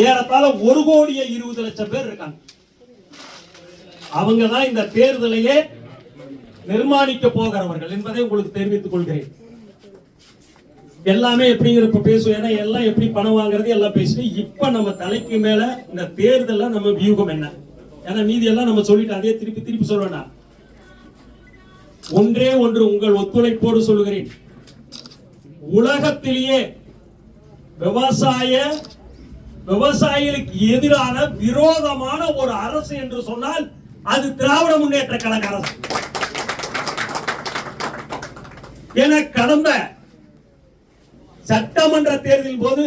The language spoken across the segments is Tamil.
ஏறத்தாழ 1,20,00,000 பேர் இருக்காங்க. அவங்க தான் இந்த தேர்தலையே நிர்மாணிக்க போகிறவர்கள் என்பதை உங்களுக்கு தெரிவித்துக் கொள்கிறேன். எல்லாமே எப்படிங்கிற பேசுவோம், ஏன்னா எல்லாம் எப்படி பணம் வாங்குறது எல்லாம் பேசிட்டு, இப்ப நம்ம தலைக்கு மேல இந்த தேர்தல்ல நம்ம வியூகம் என்ன, ஏன்னா மீதி எல்லாம் நம்ம சொல்லிட்டு அதே திருப்பி சொல்றேன். ஒன்றே ஒன்று உங்கள் ஒத்துழைப்போடு சொல்லுகிறேன், உலகத்திலேயே விவசாயிகளுக்கு எதிரான விரோதமான ஒரு அரசு என்று சொன்னால் அது திராவிட முன்னேற்ற கழக அரசு. என கடந்த சட்டமன்ற தேர்தலின் போது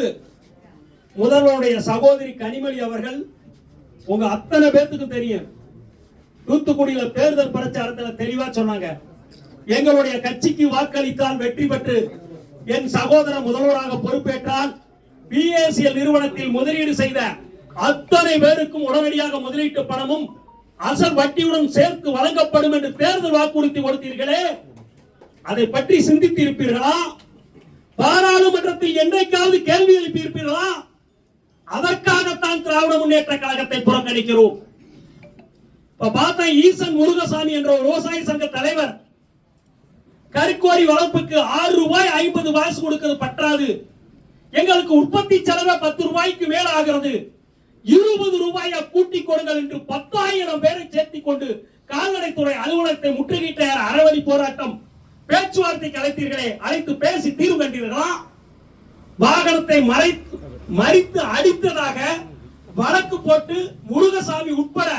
முதல்வருடைய சகோதரி கனிமொழி அவர்கள், உங்க அத்தனை பேத்துக்கு தெரியும், தூத்துக்குடியில தேர்தல் பிரச்சாரத்தில் தெளிவா சொன்னாங்க, எங்களுடைய கட்சிக்கு வாக்களித்தால் வெற்றி பெற்று என் சகோதரர் முதல்வராக பொறுப்பேற்றால் பிஏசிஎல் நிறுவனத்தில் முதலீடு செய்த அத்தனை பேருக்கும் உடனடியாக முதலீட்டு பணமும் அசல் வட்டியுடன் சேர்த்து வழங்கப்படும் என்று தேர்தல் வாக்குறுதி கொடுத்தீர்களே, அதை பற்றி சிந்தித்து இருப்பீர்களா? பாராளுமன்றத்தில் என்றைக்காவது கேள்வி எழுப்பி இருப்பீர்களா? அதற்காகத்தான் திராவிட முன்னேற்ற கழகத்தை புறக்கணிக்கிறோம். பார்த்தா ஈசன் முருகசாமி என்ற ஒரு விவசாய சங்க தலைவர், கறிக்கோழி வளர்ப்புக்கு 6 ரூபாய் 50 காசு கொடுக்கிறது பற்றாது, எங்களுக்கு உற்பத்தி செலவு 10 ரூபாய்க்கு மேல ஆகிறது, 20 ரூபாயை கூட்டி கொடுங்கள் என்று 10,000 பேரை சேர்த்துக் கொண்டு கால்நடைத்துறை அலுவலகத்தை முற்றுகையிட்ட அறவழி போராட்டம் பேச்சுவார்த்தைக்கு அழைத்தீர்களே, அழைத்து பேசி தீர்வு கண்டீர்களா? வாகனத்தை மறித்து அடித்ததாக வழக்கு போட்டு முருகசாமி உட்பட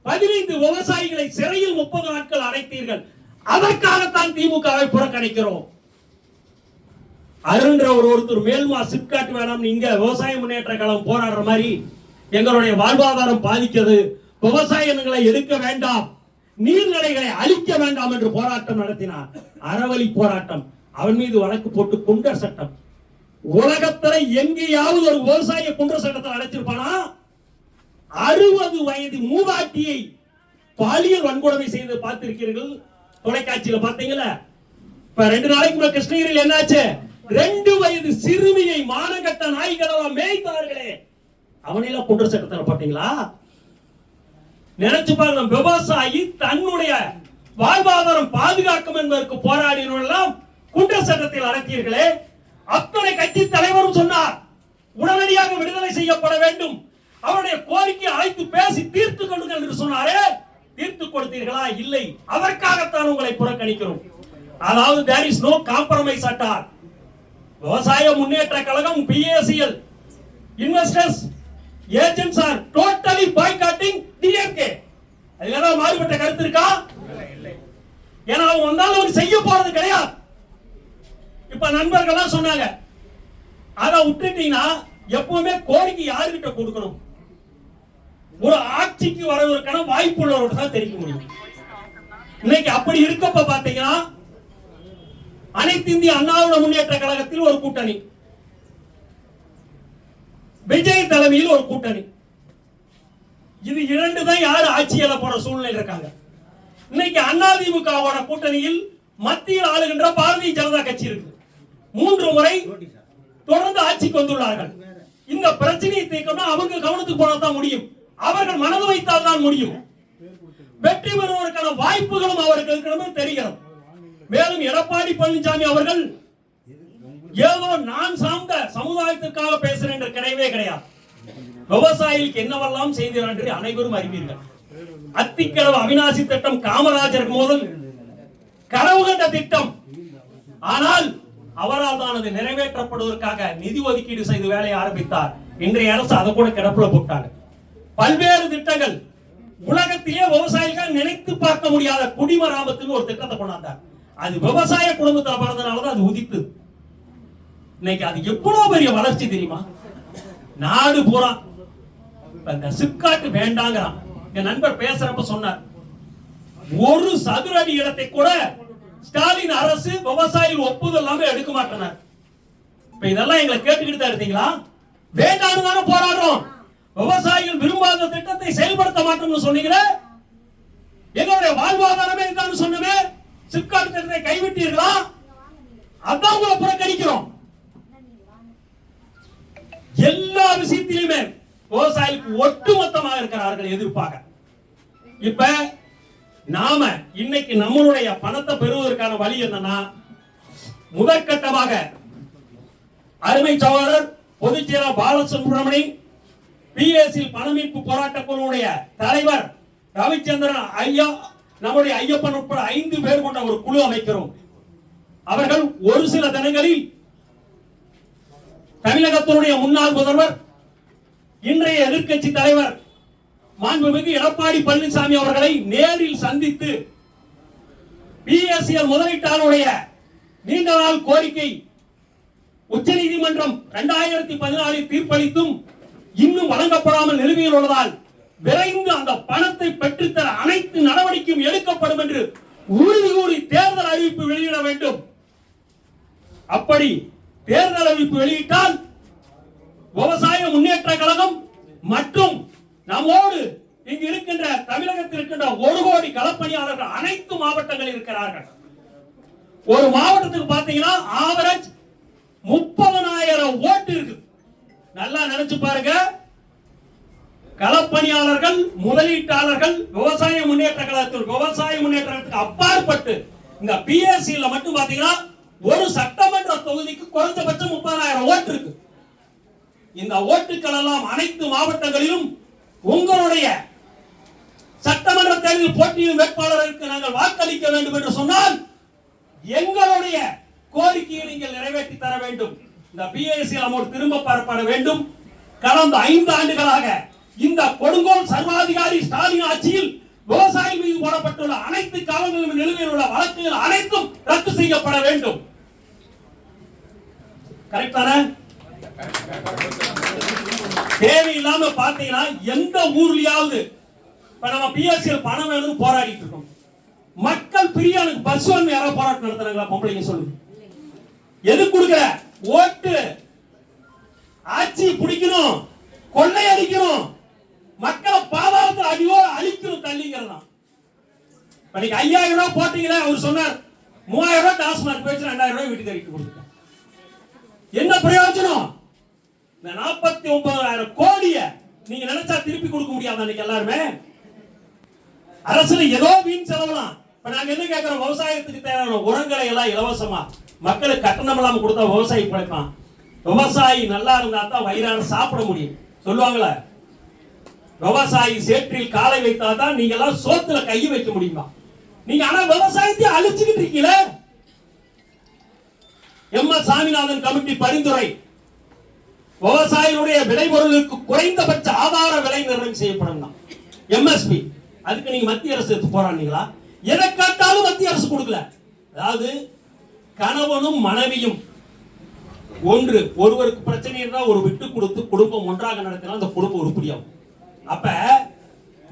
15 விவசாயிகளை சிறையில் 30 நாட்கள் அடைத்தீர்கள். அதற்காகத்தான் திமுகவை புறக்கணிக்கிறோம். அருண்ற ஒருத்தர் மேல்மா சிப்காட் வேணாம், இங்க விவசாய முன்னேற்ற கழகம் போராடுற மாதிரி எங்களுடைய வாழ்வாதாரம் பாதிக்கிறது, விவசாயங்களை எடுக்க வேண்டாம், நீர்நிலைகளை அழிக்க வேண்டாம் என்று போராட்டம் நடத்தினார். அறவழி போராட்டம். அவன் மீது வழக்கு போட்டு குண்டர் சட்டம். உலகத்துல எங்கேயாவது ஒரு விவசாய குண்டர் சட்டத்தில் அடைச்சிருப்பானா? 60 வயது மூதாட்டியை பாலியல் வன்கொடுமை செய்து பார்த்திருக்கிறீர்கள், தொலைக்காட்சியில பாத்தீங்களா? இப்ப 2 நாளைக்கு முன்னாடி கிருஷ்ணகிரியில் என்னாச்சு? 2 வயது சிறுமியை மானகட்ட நாய்களெல்லாம் மேய்த்தார்களே, அவனையெல்லாம் குண்டர் சட்டத்தில் போட்டீங்களா? நினைச்சு பாருங்க, விவசாயி தன்னுடைய வாழ்வாதாரம் பாதுகாக்கும் என்பதற்கு போராடினோம் குண்டர் சட்டத்தில் அடக்கியீர்களே. அத்தனை கட்சி தலைவரும் சொன்னார் உடனடியாக விடுதலை செய்யப்பட வேண்டும், அவருடைய கோரிக்கை அழைத்து பேசி தீர்த்து கொள்ளுங்கள் என்று சொன்னாரே, தீர்த்து கொடுத்தீர்களா? இல்லை. அதற்காகத்தான் உங்களை புறக்கணிக்கிறோம். அதாவது there is no compromise at all. விவசாய Munnetra Kazhagam, BaCl investors agents are totally boycotting DMK. அதுல மாறுபட்ட கருத்து இருக்கா? ஏன்னா அவங்க வந்தாலும் அவங்க செய்ய போறது கிடையாது. இப்ப நண்பர்கள்லாம் சொன்னாங்க, அத விட்டுட்டீங்கன்னா எப்பவுமே கோரிக்கை யாருகிட்ட கொடுக்கணும்? ஒரு ஆட்சிக்கு வரவதற்கான வாய்ப்பு உள்ளவரோட தான் தெரிவிக்க முடியும். இன்னைக்கு அப்படி இருக்கப்ப பாத்தீங்கன்னா அனைத்து இந்திய அண்ணா முன்னேற்ற கழகத்தில் ஒரு கூட்டணி, விஜய் தலைமையில் ஒரு கூட்டணி, இது 2 தான் யாரு ஆட்சியில போற சூழ்நிலை இருக்காங்க. இன்னைக்கு அதிமுகவோட கூட்டணியில் மத்தியில் ஆளுகின்ற பாரதிய ஜனதா கட்சி இருக்கு. 3 முறை தொடர்ந்து ஆட்சிக்கு வந்துள்ளார்கள். இந்த பிரச்சனையை தீர்க்கணும் அவங்க கவனத்துக்கு போனா தான் முடியும், அவர்கள் மனது வைத்தால் தான் முடியும். வெற்றி பெறுவதற்கான வாய்ப்புகளும் அவர்கள் இருக்கிறது தெரிகிறது. மேலும் எடப்பாடி பழனிசாமி அவர்கள் ஏதோ நான் சார்ந்த சமுதாயத்திற்காக பேசுறேன் என்று கிடையவே கிடையாது. விவசாயிகளுக்கு என்னவெல்லாம் செய்தார் என்று அனைவரும் அறிவீர்கள். அத்திக்கடவு அவிநாசி திட்டம் காமராஜர் முதல் கனவு கண்ட திட்டம். ஆனால் அவரால் தான் அது நிறைவேற்றப்படுவதற்காக நிதி ஒதுக்கீடு செய்து வேலையை ஆரம்பித்தார். இன்றைய அரசு அதை கூட கிடப்புல போட்டாங்க. பல்வேறு திட்டங்கள், உலகத்திலே விவசாயிகள் நினைத்து பார்க்க முடியாத குடிமராமத்துன்னு ஒரு திட்டத்தை கொண்டாந்தார். அது விவசாய குடும்பத்தில் பிறந்தனாலதான் அது உதித்து. இன்னைக்கு அது எவ்வளவு பெரிய வளர்ச்சி தெரியுமா? நாடு பூரா இந்த சிப்காட் வேண்டாங்கிறான். என் நண்பர் பேசுறப்ப சொன்னார், 1 சதுர அடி இடத்தை கூட ஸ்டாலின் அரசு விவசாயிகள் ஒப்புதல் இல்லாம எடுக்க மாட்டேனார். இப்ப இதெல்லாம் எங்களை கேட்டுக்கிட்டு தான் இருந்தீங்களா? வேண்டாம்னு தானே போராடுறோம். விவசாயிகள் விரும்பாத திட்டத்தை செயல்படுத்த மாட்டோம்னு சொன்னீங்களே, எங்களுடைய வாழ்வாதாரமே இதுதான் சொன்னவே, சிப்காட் திட்டத்தை கைவிட்டீர்களா? அதான் உங்களை புறக்கணிக்கிறோம். எல்லா விஷயத்திலுமே விவசாயிகளுக்கு ஒட்டுமொத்தமாக இருக்கிறார்கள் எதிர்ப்பாக. இப்ப நாம இன்னைக்கு நம்மளுடைய பணத்தை பெறுவதற்கான வழி என்னன்னா, முதற்கட்டமாக அருமை சகோதரர் பொதுச் செயலாளர் பாலசுப்ரமணி, பிஎஸ்சி பண மீட்பு போராட்ட குழுவுடைய தலைவர் ரவிச்சந்திரன் ஐயா, நம்முடைய ஐயப்பன் உட்பட 5 பேர் கொண்ட ஒரு குழு அமைக்கிறோம். அவர்கள் ஒரு சில தினங்களில் தமிழகத்தினுடைய முன்னாள் முதல்வர், இன்றைய எதிர்க்கட்சி தலைவர் மாண்புமிகு எடப்பாடி பழனிசாமி அவர்களை நேரில் சந்தித்து பிஎஸ்சிஎல் முதலீட்டாளருடைய நீண்ட நாள் கோரிக்கை உச்சநீதிமன்றம் 2014 தீர்ப்பளித்தும் இன்னும் வழங்கப்படாமல் நிலுவையில் உள்ளதால் விரைந்து அந்த பணத்தை பெற்றுத்தர அனைத்து நடவடிக்கையும் எடுக்கப்படும் என்று உறுதி கூறி தேர்தல் அறிவிப்பு வெளியிட வேண்டும். அப்படி தேர்தல் அறிவிப்பு வெளியிட்டால் விவசாய முன்னேற்ற கழகம் மற்றும் நம்மோடு இங்கு இருக்கின்ற தமிழகத்தில் இருக்கின்ற 1 கோடி களப்பணியாளர்கள் அனைத்து மாவட்டங்களில் இருக்கிறார்கள். ஒரு மாவட்டத்துக்கு பாத்தீங்கன்னா ஆவரேஜ் 30,000 ஓட்டு இருக்கு. நல்லா நினைச்சு பாருங்க. களப்பணியாளர்கள், முதலீட்டாளர்கள், விவசாய முன்னேற்ற கழகத்துக்கு அப்பாற்பட்டு இந்த பிஎஸ்சில மட்டும் பாத்தீங்கன்னா ஒரு சட்டமன்ற தொகுதிக்கு குறைந்தபட்சம் 30,000 ஓட்டு இருக்கு. இந்த ஓட்டுக்கள் எல்லாம் அனைத்து மாவட்டங்களிலும் உங்களுடைய சட்டமன்ற தேர்தலில் போட்டியிடும் வேட்பாளருக்கு நாங்கள் வாக்களிக்க வேண்டும் என்று சொன்னால் எங்களுடைய கோரிக்கையை நீங்கள் நிறைவேற்றி தர வேண்டும். இந்த பிஎஸ்சி அமௌண்ட் திரும்ப பெறப்பட வேண்டும். கடந்த 5 ஆண்டுகளாக இந்த கொடுங்கோல் சர்வாதிகாரி ஸ்டாலின் ஆட்சியில் விவசாயி மீது போடப்பட்டுள்ள அனைத்து காலங்களிலும் நிலுவையில் உள்ள வழக்குகள் அனைத்தும் ரத்து செய்யப்பட வேண்டும். கரெக்டான தேவையில்லாம பாத்தீங்கன்னா எந்த ஊர்லயாவது இப்ப நம்ம பிஎஸ்சிஎல் பணம் வேணும்னு போராடிட்டு இருக்கோம். மக்கள் பிரியாளுக்கு பஸ் வந்து யாராவது போராட்டம் நடத்துறாங்களா? பொம்பளைங்க சொல்லுங்க. எது கொடுக்கிற ஓட்டு? ஆட்சி பிடிக்கணும், கொள்ளை அடிக்கணும், மக்களை பாதாளத்தில் அடியோ அழிக்கணும், தள்ளிங்கிறதா. இன்னைக்கு 5,000 ரூபாய் போட்டீங்களா? அவர் சொன்னார் 3,000 ரூபாய் டாஸ்மார்க் போயிடுச்சு, 2,000 ரூபாய் வீட்டுக்கு அறிக்கை கொடுத்துட்டேன். என்ன பிரயோஜனம்? இந்த 49,000 கோடிய நீங்க நினைச்சா திருப்பி கொடுக்க முடியாது. அன்னைக்கு எல்லாருமே அரசுல ஏதோ வீண் செலவலாம். இப்ப நாங்க என்ன கேட்கிறோம்? விவசாயத்துக்கு தேவையான உரங்களை எல்லாம் இலவசமா மக்களுக்கு கட்டணம் இல்லாம கொடுத்தா விவசாயி பிழைப்பான். விவசாயி நல்லா இருந்தா தான் வயிறார சாப்பிட முடியும் சொல்லுவாங்களே. விவசாயி சேற்றில் காலை வைத்தா தான் நீங்க எல்லாம் சோத்துல கையை வைக்க முடியுமா? நீங்க ஆனா விவசாயத்தை அழிச்சுக்கிட்டு இருக்கீங்களே. எம்.எஸ். சாமிநாதன் கமிட்டி பரிந்துரை, விவசாயிகளுடைய விளைபொருளுக்கு குறைந்தபட்ச ஆதார விலை நிர்ணயம் செய்யப்படும். எம்எஸ்பி அதுக்கு நீங்க மத்திய அரசு எடுத்து போராடுனீங்களா? எதை கேட்டாலும் மத்திய அரசு கொடுக்கல. அதாவது கணவனும் மனைவியும் ஒருவருக்கு பிரச்சனை இருந்தா ஒரு விட்டு கொடுத்து குடும்பம் ஒன்றாக நடத்தினா அந்த குடும்பம் உருப்படியாகும். அப்ப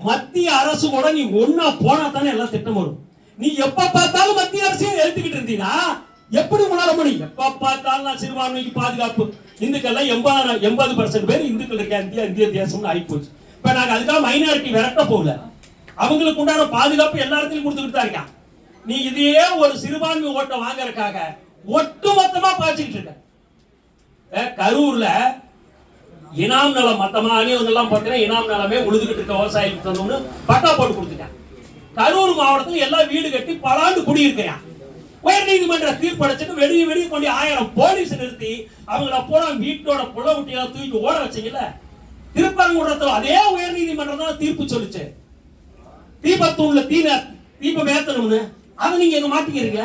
மத்திய அரசு கூட நீ ஒன்னா போனா தானே எல்லாம் திட்டம் வரும். நீ எப்ப பார்த்தாலும் மத்திய அரசையே எழுத்துக்கிட்டு இருந்தீங்கன்னா எப்படி உணர முடியும்? எப்ப பார்த்தாலும் சிறுபான்மைக்கு பாதுகாப்பு, இந்துக்கள் 80% பேர் இந்துக்கள் இருக்க இந்திய தேசம்னு ஆகி போச்சு. இப்ப நாங்க அதுக்காக மைனாரிட்டி விரட்ட போகல. அவங்களுக்கு உண்டான பாதுகாப்பு எல்லா இடத்துலயும் கொடுத்துக்கிட்டு தான் இருக்கான். நீ இதையே ஒரு சிறுபான்மை ஓட்டை வாங்கறதுக்காக ஒட்டுமொத்தமா பாய்ச்சிக்கிட்டு இருக்க. கரூர்ல இனாம் நலம் மத்தமா அணிவங்கெல்லாம் பார்த்தீங்கன்னா இனாம் நலமே உழுதுகிட்டு இருக்க விவசாயிக்கு தந்தோம்னு பட்டா போட்டு கொடுத்துட்டான். கரூர் மாவட்டத்தில் எல்லாம் வீடு கட்டி பல ஆண்டு குடியிருக்கிறான். உயர் நீதிமன்ற தீர்ப்படைச்சிட்டு வெளியே கொண்டு 1000 போலீஸ் நிறுத்தி அவங்கள பூரா வீட்டோட புலவுட்டியெல்லாம் தூக்கி ஓட வச்சீங்கல்ல. திருப்பரங்குன்றத்தில் அதே உயர் நீதிமன்றம் தான் தீர்ப்பு சொல்லிச்சு. தீபத்தூள்ல தீபம் ஏத்தணும்னு அதை நீங்க எங்க மாட்டிக்கிறீங்க.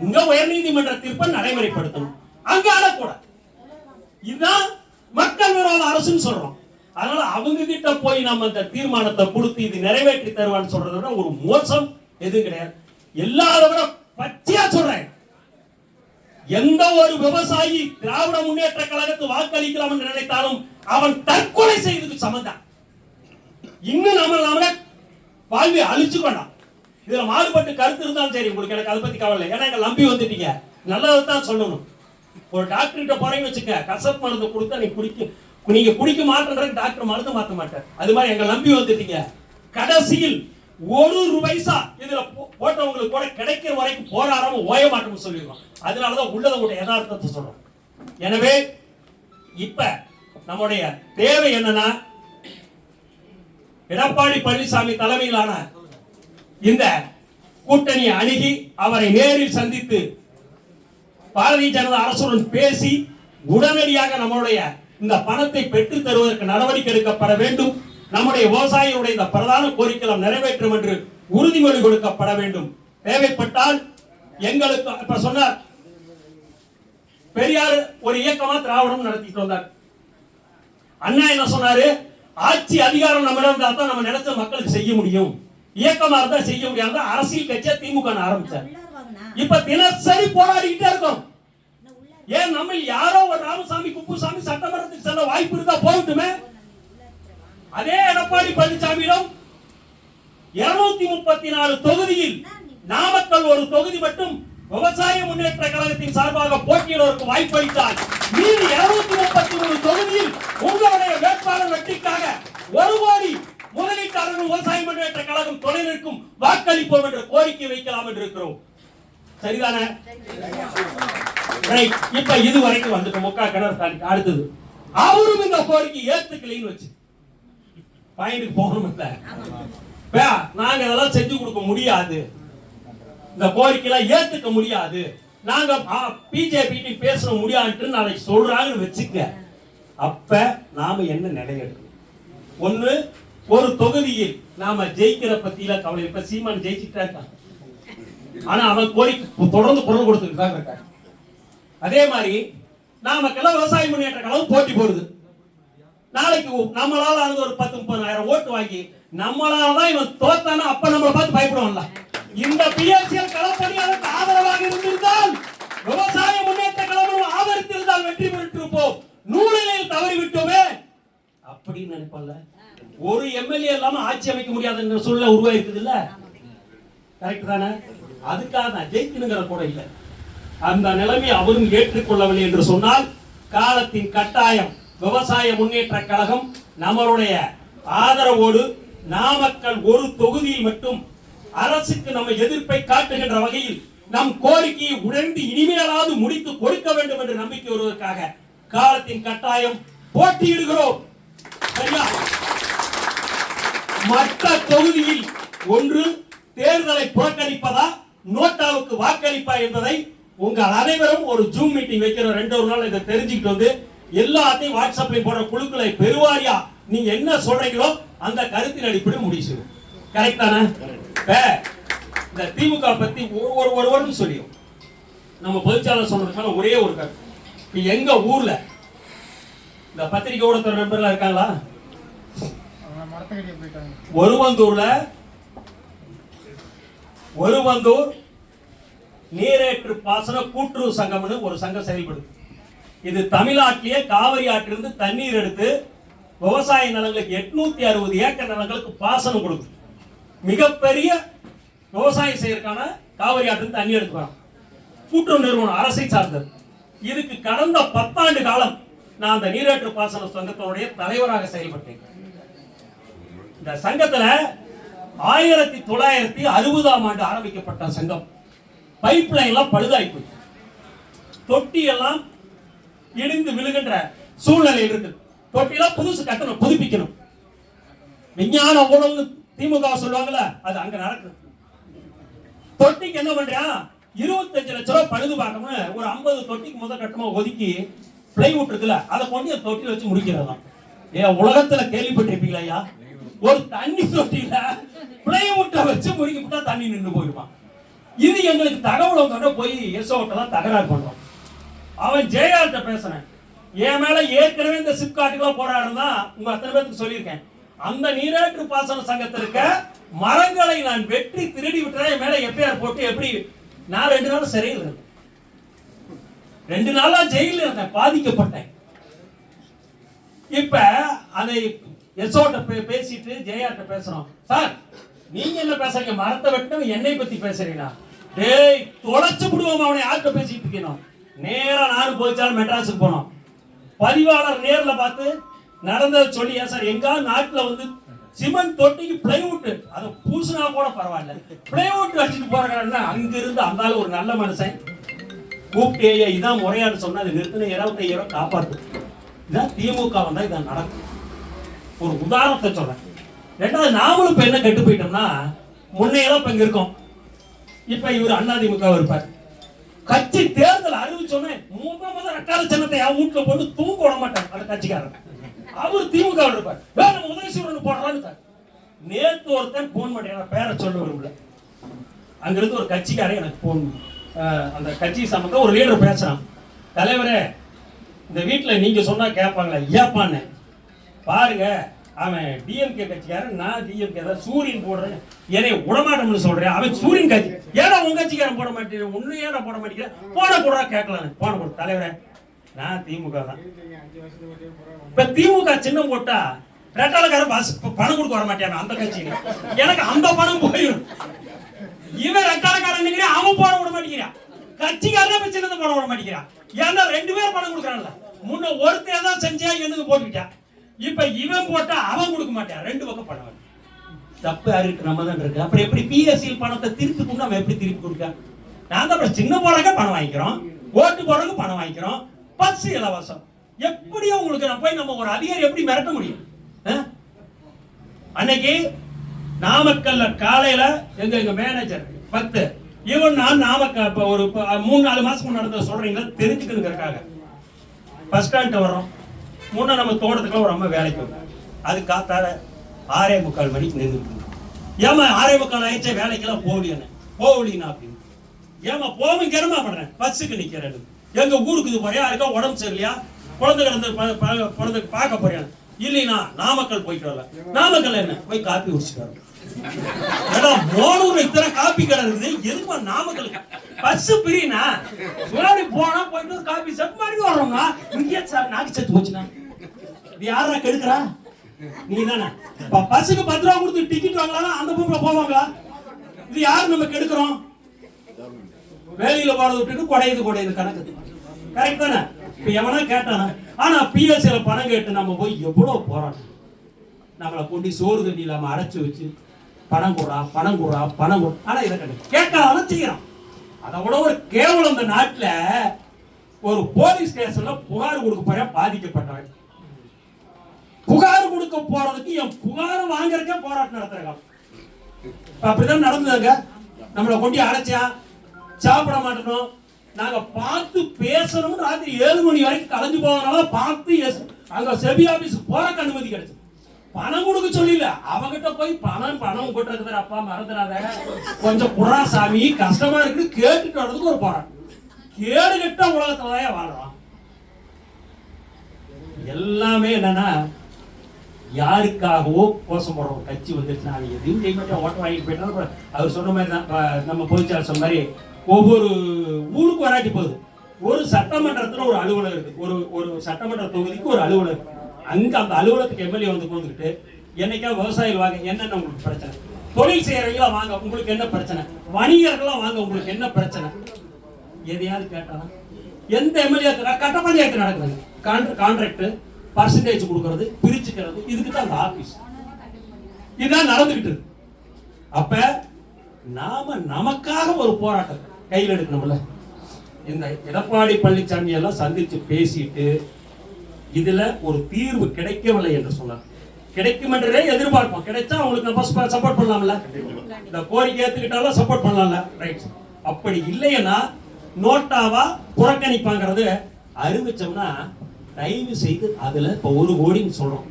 இங்க உயர் நீதிமன்ற தீர்ப்பை நடைமுறைப்படுத்தணும், அங்க ஆளக்கூட. இதுதான் மக்கள் விரோத அரசுன்னு சொல்றோம். அதனால அவங்க கிட்ட போய் நம்ம இந்த தீர்மானத்தை கொடுத்து இது நிறைவேற்றி தருவான்னு சொல்றத ஒரு மோசம் எதுவும் கிடையாது. எல்லாரோட பச்சையா சொல்றேன், எந்த ஒரு விவசாயி திராவிட முன்னேற்ற கழகத்துக்கு வாக்களிக்கலாம் என்று நினைத்தாலும் அவன் தற்கொலை செய்ததுக்கு சமந்தான். இன்னும் நம்மள வாழ்வை அழிச்சு கொண்டான். இதுல மாறுபட்டு கருத்து இருந்தாலும் சரி, உங்களுக்கு எனக்கு அதை பத்தி கவலை. ஏன்னா எங்க நம்பி வந்துட்டீங்க, நல்லதான் சொல்லணும். ஒரு டாக்டர் கிட்ட போறீங்கன்னு வச்சுக்க, கசப்பு மருந்து கொடுத்தா நீங்க குடிக்க மாட்டேன்றது டாக்டர் மருந்து மாற்ற மாட்டார். அது மாதிரி எங்க நம்பி வந்துட்டீங்க. கடைசியில் 1 பைசா இதுல போட்டவங்களுக்கு கூட கிடைக்கிற வரைக்கும் போராடாம ஓய மாட்டோம்னு சொல்லிடுவோம். அதனாலதான் உள்ளதை கூட யதார்த்தத்தை சொல்றோம். எனவே இப்ப நம்முடைய தேவை என்னன்னா, எடப்பாடி பழனிசாமி தலைமையிலான இந்த கூட்டணி அணுகி அவரை நேரில் சந்தித்து பாரதிய ஜனதா அரசுடன் பேசி உடனடியாக நம்மளுடைய இந்த பணத்தை பெற்று தருவதற்கு நடவடிக்கை எடுக்கப்பட வேண்டும். நம்முடைய விவசாயிகளுடைய இந்த பிரதான கோரிக்கைகள் நிறைவேற்றும் என்று உறுதிமொழி கொடுக்கப்பட வேண்டும். தேவைப்பட்டால் எங்களுக்கு இப்ப சொன்னார் பெரியார் ஒரு இயக்கமா திராவிடம் நடத்திட்டு வந்தார். அண்ணா என்ன சொன்னாரு, ஆட்சி அதிகாரம் நம்ம இருந்தா தான் நம்ம நினைச்ச மக்களுக்கு செய்ய முடியும், இயக்கமா இருந்தா செய்ய முடியாது. அரசியல் கட்சியா திமுக ஆரம்பிச்சார். இப்ப தினசரி போராடிக்கிட்டே இருக்கோம். ஏன் நம்ம யாரோ ஒரு ராமசாமி குப்புசாமி சட்டமன்றத்துக்கு செல்ல வாய்ப்பு இருந்தா போகட்டுமே. அதே எடப்பாடி பழனிசாமியிடம் 234 தொகுதியில் நாமக்கல் ஒரு தொகுதி மட்டும் விவசாய முன்னேற்ற கழகத்தின் சார்பாக போட்டியிடுவதற்கு வாய்ப்பு அளித்தால் மீது 233 தொகுதியில் உங்களுடைய வேட்பாளர் வெற்றிக்காக 1 கோடி முதலீட்டாளர்கள் விவசாய முன்னேற்ற கழகம் துணை நிற்கும் வாக்களிப்போம் என்ற கோரிக்கை வைக்கலாம் என்று இருக்கிறோம். சரிதானே? இப்ப இது வரைக்கும் வந்துட்டு முக்கா கிணறு தாண்டி அடுத்தது அவரும் இந்த கோரிக்கை ஏத்துக்கலைன்னு வச்சு பாயிண்ட்க்கு போகணும். நாங்க இதெல்லாம் செஞ்சு கொடுக்க முடியாது, இந்த கோரிக்கையெல்லாம் ஏத்துக்க முடியாது, நாங்க பிஜேபி பேச முடியாது நாளைக்கு சொல்றாங்கன்னு வச்சுக்க. அப்ப நாம என்ன நிலையெடுக்கணும்? ஒண்ணு, ஒரு தொகுதியில் நாம ஜெயிக்கிற பத்தியில கவலை. இப்ப சீமான் ஜெயிச்சுட்டா இருக்கான், ஆனா அவன் கோரிக்கை தொடர்ந்து குரல் கொடுத்துட்டு தான் இருக்காங்க. அதே மாதிரி நாமக்கெல்லாம் விவசாய முன்னேற்ற கழகம் போட்டி போடுது. நாளைக்கு நம்மளால ஆனது ஒரு 10-30,000 ஓட்டு வாங்கி நம்மளாலதான் இவன் தோத்தானா அப்ப நம்மளை பார்த்து பயப்படுவான்ல. இந்த பிஎஸ்எல் களப்பணியாளருக்கு ஆதரவாக இருந்திருந்தால், விவசாய முன்னேற்ற கழகம் ஆதரித்திருந்தால் வெற்றி பெற்றிருப்போம். நூலில் தவறி விட்டோமே அப்படின்னு நினைப்பல்ல. ஒரு எம்எல்ஏ இல்லாம ஆட்சி அமைக்க முடியாதுன்ற சூழ்நிலை உருவாயிருக்குது இல்ல, கரெக்ட் தானே? அதுக்காக தான் ஜெயிக்கணுங்கிற கூட இல்லை. அந்த நிலைமை அவரும் ஏற்றுக்கொள்ளவில்லை என்று சொன்னால் காலத்தின் கட்டாயம் விவசாய முன்னேற்ற கழகம் நம்மளுடைய ஆதரவோடு நாமக்கல் ஒரு தொகுதியில் மட்டும் அரசுக்கு நம்ம எதிர்ப்பை காட்டுகின்ற வகையில் நம் கோரிக்கையை உணர்ந்து இனிமேலாவது முடித்து கொடுக்க வேண்டும் என்று நம்பிக்கை வருவதற்காக காலத்தின் கட்டாயம் போட்டியிடுகிறோம். மற்ற தொகுதியில் ஒன்று தேர்தலை புறக்கணிப்பதா நோட்டாவுக்கு வாக்களிப்பா என்பதை உங்கள் அனைவரும் ஒரு ஜூம் மீட்டிங் வைக்கிறோம். 2 நாள் இதை தெரிஞ்சுக்கிட்டு வந்து எல்லாத்தையும் வாட்ஸ்அப்ல போற குழுக்களை பெருவாரியா நீங்க என்ன சொல்றீங்களோ அந்த கருத்தின் அடிப்படையில் முடிவு செய்யும். கரெக்ட் தானே? இந்த திமுக பத்தி ஒரு சொல்லியும் நம்ம பொதுச்சாளர் சொன்னதுக்கான ஒரே ஒரு கருத்து. எங்க ஊர்ல இந்த பத்திரிகையோட துறை நண்பர்களா இருக்காங்களா? ஒருவந்தூர் நீரேற்று பாசன கூட்டுறவு சங்கம்னு ஒரு சங்கம் செயல்படுது. இது தமிழ்நாட்டிலேயே காவிரி ஆற்றிலிருந்து தண்ணீர் எடுத்து விவசாய நிலங்களுக்கு 860 ஏக்கர் நிலங்களுக்கு பாசனம் கொடுக்கும். மிகப்பெரிய விவசாயம் செய்யறதுக்கான காவிரி ஆற்றிலிருந்து தண்ணி எடுத்துக்கிறோம். கூட்டுறவு நிறுவனம் அரசை சார்ந்தது. இதுக்கு கடந்த 10 ஆண்டு காலம் நான் அந்த நீரேற்று பாசன சங்கத்தினுடைய தலைவராக செயல்பட்டேன். இந்த சங்கத்துல 1960ஆம் ஆண்டு ஆரம்பிக்கப்பட்ட சங்கம். பைப் லைன் எல்லாம் பழுதாகி போச்சு, தொட்டி எல்லாம் இடிந்து விழுகின்ற சூழ்நிலை இருக்கு. தொட்டியெல்லாம் புதுசு கட்டணும், புதுப்பிக்கணும். விஞ்ஞான ஊழல் திமுக சொல்லுவாங்கல்ல, அது அங்க நடக்குது. தொட்டிக்கு என்ன பண்றியா, 25 லட்சம் ரூபாய் பழுது பார்க்கணும்னு ஒரு 50 தொட்டிக்கு முதல் கட்டமா ஒதுக்கி பிளைவுட் இருக்குல்ல, அதை கொண்டு தொட்டில வச்சு முடிக்கிறதாம். உலகத்துல கேள்விப்பட்டிருப்பீங்களா ஐயா? ஒரு தண்ணி தொட்டியில பிளைவுட்டை வச்சு முடிக்கப்பட்டா தண்ணி நின்று போயிருமா? இது எங்களுக்கு தகவல் வந்தோட போய் எஸ்ஓட்டெல்லாம் தகராறு பண்றோம். அவன் ஜெயார்ட்ட பேசுறேன், என் மேல ஏற்கனவே இந்த சிப்காட்டுக்கெல்லாம் போராடுறதா உங்க அத்தனை பேருக்கு சொல்லியிருக்கேன். அந்த நீரேற்று பாசன சங்கத்திற்கு மரங்களை நான் வெற்றி திருடி விட்டுறேன். என் மேல எஃப்ஐஆர் போட்டு எப்படி நான் 2 நாள் சிறையில் இருந்தேன், 2 நாளா ஜெயில இருந்தேன், பாதிக்கப்பட்டேன். இப்ப அதை எஸ்ஓட்ட பேசிட்டு ஜெயார்ட்ட பேசுறோம். சார் நீங்க என்ன பேசுறீங்க, மரத்தை வெட்டணும் என்னை பத்தி பேசுறீங்களா? டேய் தொலைச்சு விடுவோம், அவனை யார்கிட்ட பேசிட்டு இருக்கணும். நேரா நானும் போச்சாலும் மெட்ராஸுக்கு போனோம். பதிவாளர் நேர்ல பார்த்து நடந்ததை சொல்லி, ஏன் சார் எங்க நாட்டுல வந்து சிமெண்ட் தொட்டிக்கு பிளைவுட் அதை பூசினா கூட பரவாயில்ல, பிளைவுட் வச்சுட்டு போறாங்கன்னா அங்க இருந்து அந்த ஒரு நல்ல மனுஷன் கூப்பிட்டு இதான் முறையான்னு சொன்னா அது நிறுத்தின 25,000 காப்பாத்து. இதான் திமுக வந்தா இதான் நடக்கும். ஒரு உதாரணத்தை சொல்றேன். ரெண்டாவது நாமளும் இப்ப என்ன கெட்டு போயிட்டோம்னா, முன்னையெல்லாம் இப்ப இங்க இருக்கோம், இப்ப இவர் அதிமுக இருப்பார். கட்சி தேர்தல் அறிவிச்சோன்னே முத ரெட்டால சின்னத்தை என் வீட்டுல போட்டு தூங்க விட மாட்டாங்க அந்த கட்சிக்காரன். அவர் திமுக இருப்பார், நம்ம உதயசூரன் போடுறான்னு. நேத்து ஒருத்தன் போன் பண்ணி பேரை சொல்ல விரும்பல, அங்கிருந்து ஒரு கட்சிக்காரன் எனக்கு போன், அந்த கட்சி சம்பந்தம் ஒரு லீடர் பேசுறான். தலைவரே, இந்த வீட்டுல நீங்க சொன்னா கேட்பாங்களா? ஏப்பான்னு பாருங்க, அவன் டிஎம்கே கட்சிக்காரன், நான் டிஎம்கே தான், சூரியன் போடுறேன், என்னை விடமாட்டோம்னு சொல்றேன். அவன் சூரியன் கட்சி, ஏடா உங்க கட்சிக்காரன் போட மாட்டேன், ஒண்ணு ஏடா போட மாட்டேங்கிற, போட போடுறா கேட்கலாம், போன போடு. தலைவரே, நான் திமுக தான். இப்ப திமுக சின்னம் போட்டா ரெட்டாளக்காரன் பணம் கொடுக்க வர மாட்டேன் அந்த கட்சியில, எனக்கு அந்த பணம் போயிடும். இவன் ரெட்டாளக்காரன் அவன் போட விட மாட்டேங்கிறான், கட்சிக்காரன் சின்னத்தை போட விட மாட்டேங்கிறான். ஏன்னா 2 பேர் பணம் கொடுக்குறான்ல, முன்ன ஒருத்தர் தான் செஞ்சா எனக்கு போட்டுக்கிட்டான், இப்ப இவன் போட்டா அவன் கொடுக்க மாட்டான், 2 பக்கம் பணம். தப்பு யாருக்கு? நம்ம தான் இருக்கு. அப்புறம் எப்படி பிஎஸ்சியில் பணத்தை திருப்பி கொடுக்க, நம்ம எப்படி திருப்பி கொடுக்க? நாங்க அப்புறம் சின்ன போறக்க பணம் வாங்கிக்கிறோம், ஓட்டு போறதுக்கு பணம் வாங்கிக்கிறோம், பஸ் இலவசம். எப்படியோ உங்களுக்கு நான் போய் நம்ம ஒரு அதிகாரி எப்படி மிரட்ட முடியும்? அன்னைக்கு நாமக்கல்ல காலையில எங்க மேனேஜர் 10 இவன் நான் நாமக்கல் ஒரு 3-4 மாசம் நடந்த சொல்றீங்களா தெரிஞ்சுக்கிறதுக்காக பஸ் ஸ்டாண்ட் வர்றோம். முன்ன நம்ம தோட்டத்துக்குள்ள ஒரு அம்மா வேலைக்கு வரும், அது காத்தால 6:45 மணிக்கு நின்றுட்டு, ஏமா 6:45 ஆயிடுச்சே வேலைக்கெல்லாம் போகலினா அப்படின்னு. ஏமா போவும் கிளம்பா பண்றேன், பஸ்ஸுக்கு நிக்கிறேன், எங்க ஊருக்கு இது போறியா, இருக்கா உடம்பு சரியில்லையா, குழந்தை குழந்தைக்கு பார்க்க போறியா, இல்லைனா நாமக்கல் போயிட்டு வரல. நாமக்கல் என்ன போய் காப்பி குடிச்சிட்டு வர, மோனூர்ல இத்தனை காப்பி கடை இருக்குது, எதுக்கு நாமக்கல் பஸ் பிரினா முன்னாடி போனா போயிட்டு காப்பி செட் மாதிரி வர்றோம்னா, இங்கே நாக்கு செத்து போச்சுனா இது யாரா கெடுக்கிறா? நீ தானே. பஸ்ஸுக்கு 10 ரூபா கொடுத்து டிக்கெட் வாங்கலாம், அந்த பொம்பளை போவாங்களா? இது யாரு நம்ம கெடுக்கிறோம்? வேலையில போறது விட்டுட்டு குடையுது கணக்கு, கரெக்ட் தானே? இப்ப எவனா கேட்டானா? ஆனா பிஎஸ்சில பணம் கேட்டு நம்ம போய் எவ்வளவு போராட்டம், நம்மளை கொண்டு சோறு தண்ணி இல்லாம அடைச்சு வச்சு பணம் கொடுறா. ஆனா இதை கேட்காதான் செய்யறான். அதை விட ஒரு கேவலம், இந்த நாட்டுல ஒரு போலீஸ் ஸ்டேஷன்ல புகார் கொடுக்க போற பாதிக்கப்பட்டவன், புகார் கொடுக்க போறதுக்கு என் புகார் வாங்குறதுக்கே போராட்டம் நடத்துறாங்க. அப்படிதான் நடந்ததுங்க. நம்மளை கொண்டு அடைச்சா, சாப்பிட மாட்டோம், நாங்க பார்த்து பேசணும், ராத்திரி 7 மணி வரைக்கும் கலைஞ்சு போவதனால பார்த்து அங்க செபி ஆபீஸ் போறக்கு அனுமதி கிடைச்சது. பணம் கொடுக்க சொல்லல, அவங்கிட்ட போய் பணம் கொட்டுறது, அப்பா மறந்துடாத கொஞ்சம் புறா சாமி கஷ்டமா இருக்கு கேட்டுட்டு வர்றதுக்கு ஒரு போராட்டம். கேடு கெட்ட உலகத்துலதான் வாழ்றோம். எல்லாமே என்னன்னா, யாருக்காகவோ கோஷம் போடுற ஒரு கட்சி வந்துருச்சுன்னா அவங்க எதையும் செய்ய மாட்டேன், ஓட்ட வாங்கிட்டு போயிட்டா. அவர் சொன்ன மாதிரி தான், நம்ம பொதுச்சாளர் சொன்ன மாதிரி ஒவ்வொரு ஊருக்கு வராட்டி போகுது. ஒரு சட்டமன்றத்துல ஒரு அலுவலர் இருக்கு, ஒரு சட்டமன்ற தொகுதிக்கு ஒரு அலுவலர். அங்க அந்த அலுவலகத்துக்கு எம்எல்ஏ வந்து போந்துக்கிட்டு, என்னைக்கா விவசாயிகள் வாங்க என்னென்ன உங்களுக்கு பிரச்சனை, தொழில் செய்யறவங்களா வாங்க உங்களுக்கு என்ன பிரச்சனை, வணிகர்கள்லாம் வாங்க உங்களுக்கு என்ன பிரச்சனை, எதையாவது கேட்டானா? எந்த எம்எல்ஏ கட்ட பஞ்சாயத்து நடக்குதுங்க, கான்ட்ராக்ட் பர்சன்டேஜ் கொடுக்கறது, பிரிச்சுக்கிறது, இதுக்கு தான் அந்த ஆபீஸ். இதுதான் நடந்துகிட்டு இருக்கு. அப்ப நாம நமக்காக ஒரு போராட்டம் கையில் எடுக்கணும்ல. இந்த எடப்பாடி பழனிசாமி எல்லாம் சந்திச்சு பேசிட்டு இதுல ஒரு தீர்வு கிடைக்கவில்லை என்று சொன்னார். கிடைக்கும் என்றே எதிர்பார்ப்போம், கிடைச்சா அவங்களுக்கு நம்ம சப்போர்ட் பண்ணலாம்ல, இந்த கோரிக்கை ஏத்துக்கிட்டாலும் சப்போர்ட் பண்ணலாம்ல, ரைட். அப்படி இல்லைன்னா நோட்டாவா புறக்கணிப்பாங்கிறது அறிவிச்சோம்னா, தயவு செய்து அதுல இப்ப 1 கோடின்னு சொல்றோம்,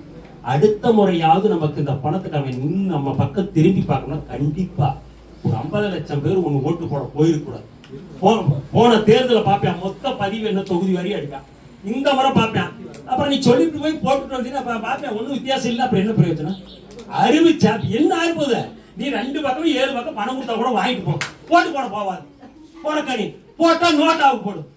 அடுத்த முறையாவது நமக்கு இந்த பணத்துக்கு அவன் நம்ம பக்கம் திரும்பி பார்க்கணும். கண்டிப்பா ஒரு 50 லட்சம் பேர் ஒண்ணு ஓட்டு போட போயிருக்கூடாது. போன தேர்தலை பார்ப்பேன், மொத்த பதிவு என்ன தொகுதி வரையும் அடிப்பான், இந்த முறை பார்ப்பேன். அப்புறம் நீ சொல்லிட்டு போய் போட்டுட்டு வந்தீங்கன்னா பார்ப்பேன், ஒன்றும் வித்தியாசம் இல்லை. அப்புறம் என்ன பிரயோஜனம்? அறிவிச்சா என்ன ஆயிப்போகுது? நீ 2 பக்கம் 7 பக்கம் பணம் கொடுத்தா கூட வாங்கிட்டு போட்டு போட போவாது. போடக்கணி போட்டா நோட்டாவுக்கு போடும்.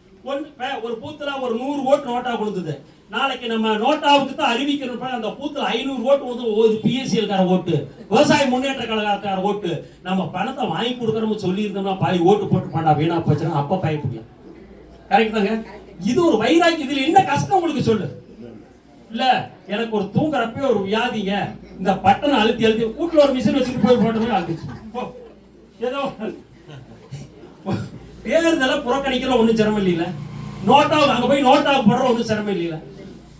ஒரு பூத்துல ஒரு 100 ஓட்டு நோட்டா கொடுத்தது, நாளைக்கு நம்ம நோட்டாவுக்கு தான் அறிவிக்கணும். அந்த பூத்துல 500 ஓட்டு வந்து ஒரு பிஎஸ்சிஎல்கார ஓட்டு, விவசாய முன்னேற்ற கழகக்கார ஓட்டு, நம்ம பணத்தை வாங்கி கொடுக்கறோம்னு சொல்லி இருந்தோம்னா பாதி ஓட்டு போட்டு பண்ணா வீணா போச்சுன்னா அப்ப பயப்படியும். கரெக்ட் தாங்க? இது ஒரு வைராக்கி. இதுல என்ன கஷ்டம் உங்களுக்கு சொல்லு? இல்ல எனக்கு ஒரு தூங்குறப்ப ஒரு வியாதிங்க, இந்த பட்டனை அழுத்தி வீட்டுல ஒரு மிஷின் வச்சுட்டு போய் போட்டோமே அழுத்திச்சு. ஏதோ தேர்தலை புறக்கணிக்கிற ஒன்றும் சிரமம் இல்லையில, நோட்டாவுக்கு அங்க போய் நோட்டாவுக்கு போடுற ஒன்றும் சிரமம் இல்லையில.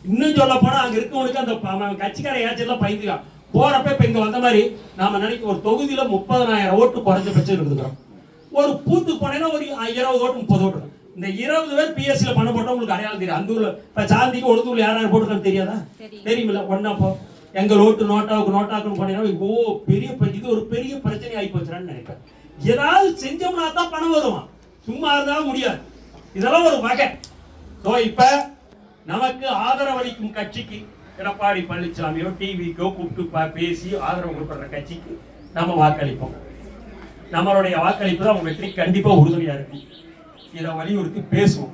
இன்னும் சொல்ல போனா அங்க இருக்கவனுக்கு அந்த கட்சிக்கார ஏச்செல்லாம் பயந்துக்கான், போறப்ப இப்ப இங்க வந்த மாதிரி நாம நினைக்க ஒரு தொகுதியில 30,000 ஓட்டு குறைஞ்சபட்சம் இருக்குதுக்கிறோம். ஒரு பூத்து போனேன்னா ஒரு 20 ஓட்டு 30 ஓட்டு. இந்த 20 பேர் பிஎஸ்சியில் பண்ண போட்டோம். உங்களுக்கு அடையாளம் தெரியும். அந்த ஊர்ல இப்ப சாந்திக்கு ஒடுத்தூர்ல யாரும் போட்டுருக்கான்னு தெரியாதா? தெரியுமில்ல. ஒன்னப்போ எங்கள் ஓட்டு நோட்டாக்குன்னு போனீங்கன்னா பெரிய இது ஒரு பெரிய பிரச்சனை ஆகி போச்சுன்னு நினைப்பேன். ஏதாவது செஞ்சோம்னா தான் பணம் வருவான், சும்மா இருந்தாலும் முடியாது. இதெல்லாம் ஒரு வகை. ஸோ இப்ப நமக்கு ஆதரவளிக்கும் கட்சிக்கு எடப்பாடி பழனிசாமியோ டிவிக்கோ கூப்பிட்டு பேசி ஆதரவு கொடுக்குற கட்சிக்கு நம்ம வாக்களிப்போம். நம்மளுடைய வாக்களிப்பு தான் அவங்க வெற்றி கண்டிப்பா உறுதுணையா இருக்கும். இதை வலியுறுத்தி பேசுவோம்.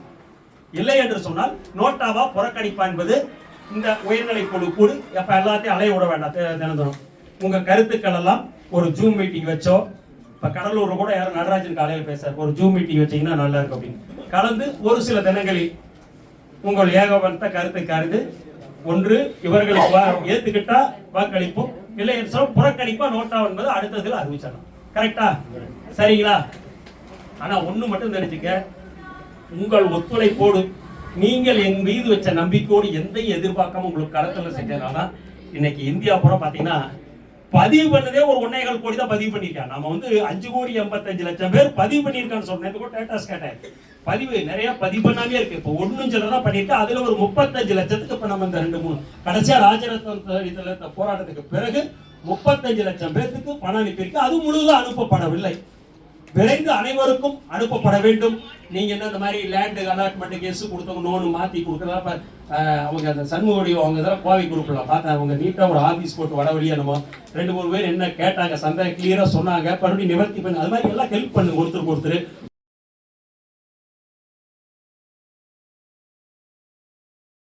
இல்லை என்று சொன்னால் நோட்டாவா புறக்கணிப்பா என்பது இந்த உயர்நிலை குழு கூடு எப்ப எல்லாத்தையும் அலைய விட வேண்டாம். தினந்தோறும் உங்க கருத்துக்கள் எல்லாம் ஒரு ஜூம் மீட்டிங் வச்சோ, இப்ப கடலூர்ல கூட யாரும் நடராஜன் காலையில் பேசுறாரு, ஒரு ஜூம் மீட்டிங் வச்சீங்கன்னா நல்லா இருக்கும் அப்படின்னு கலந்து ஒரு சில தினங்களில் உங்கள் ஏகோபனத்தை கருத்தை கருது ஒன்று இவர்களுக்கு ஏத்துக்கிட்டா வாக்களிப்போம், இல்லை என்று சொல்ல புறக்கணிப்பா நோட்டா என்பது அடுத்ததுல அறிவிச்சிடலாம். கரெக்டா? சரிங்களா? ஆனா ஒண்ணு மட்டும் தெரிஞ்சுக்க, உங்கள் ஒத்துழைப்போடு நீங்கள் என் மீது வச்ச நம்பிக்கையோடு எந்த எதிர்பார்க்காம உங்களுக்கு களத்துல செஞ்சதுனால இன்னைக்கு இந்தியா பூரா பாத்தீங்கன்னா பதிவு பண்ணதே ஒரு 1.25 கோடி தான் பதிவு பண்ணிருக்காங்க. நம்ம 5,85,00,000 பேர் பதிவு பண்ணிருக்கான்னு சொன்னேன். டேட்டாஸ் கேட்டேன். பதிவு நிறைய பதிவு பண்ணாமே இருக்கு. இப்போ 1 தான் பண்ணிருக்கேன். அதுல ஒரு 35 லட்சத்துக்கு இப்ப நம்ம இந்த 2-3 கடைசியா ராஜரத்ன போராட்டத்துக்கு பிறகு 35 லட்சம் பேருக்கு பணம் அனுப்பியிருக்கு. அது முழுவதும் அனுப்பப்படவில்லை. விரைந்து அனைவருக்கும் அனுப்பப்பட வேண்டும். நீங்க என்ன இந்த மாதிரி லேண்ட் அலாட்மெண்ட் கேஸ் கொடுத்தவங்க நோனு மாத்தி கொடுக்கறதா அவங்க அந்த சண்முகோடி அவங்க இதெல்லாம் கோவை குரூப்ல பார்த்தா அவங்க நீட்டா ஒரு ஆபீஸ் போட்டு வட வழியா நம்ம 2-3 பேர் என்ன கேட்டாங்க, சந்தை கிளியரா சொன்னாங்க, மறுபடியும் நிவர்த்தி பண்ணு, அது மாதிரி எல்லாம் ஹெல்ப் பண்ணுங்க ஒருத்தருக்கு ஒருத்தர்.